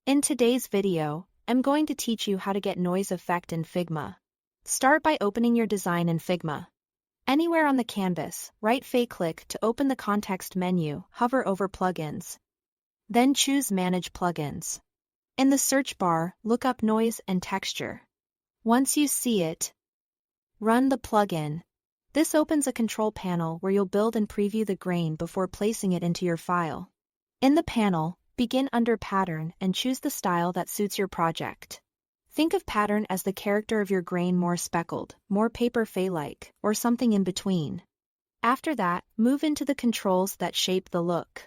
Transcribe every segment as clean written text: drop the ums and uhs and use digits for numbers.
In today's video, I'm going to teach you how to get noise effect in Figma. Start by opening your design in Figma. Anywhere on the canvas, right-click to open the context menu, hover over Plugins. Then choose Manage Plugins. In the search bar, look up Noise and Texture. Once you see it, run the plugin. This opens a control panel where you'll build and preview the grain before placing it into your file. In the panel, begin under Pattern and choose the style that suits your project. Think of pattern as the character of your grain, more speckled, more paper-like, or something in between. After that, move into the controls that shape the look.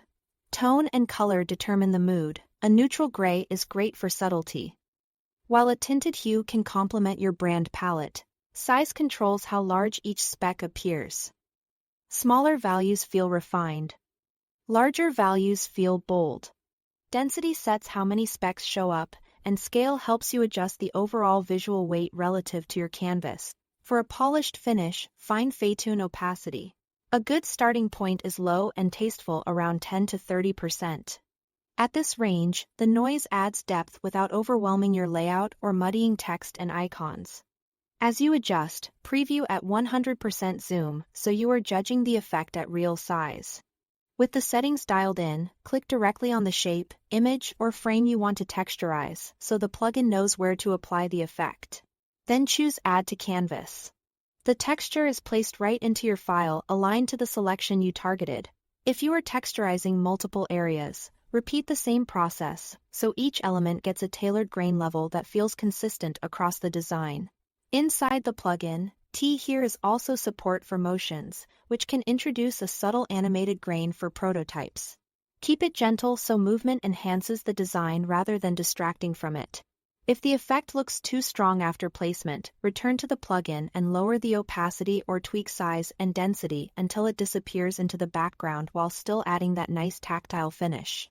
Tone and color determine the mood. A neutral gray is great for subtlety, while a tinted hue can complement your brand palette. Size controls how large each speck appears. Smaller values feel refined. Larger values feel bold. Density sets how many specks show up, and scale helps you adjust the overall visual weight relative to your canvas. For a polished finish, find Fade-tune opacity. A good starting point is low and tasteful, around 10 to 30%. At this range, the noise adds depth without overwhelming your layout or muddying text and icons. As you adjust, preview at 100% zoom so you are judging the effect at real size. With the settings dialed in, click directly on the shape, image, or frame you want to texturize so the plugin knows where to apply the effect. Then choose Add to Canvas. The texture is placed right into your file, aligned to the selection you targeted. If you are texturizing multiple areas, repeat the same process so each element gets a tailored grain level that feels consistent across the design. Inside the plugin, here is also support for motions, which can introduce a subtle animated grain for prototypes. Keep it gentle so movement enhances the design rather than distracting from it. If the effect looks too strong after placement, return to the plugin and lower the opacity or tweak size and density until it disappears into the background while still adding that nice tactile finish.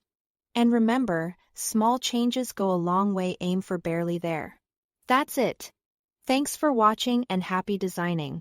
And remember, small changes go a long way. Aim for barely there. That's it. Thanks for watching and happy designing.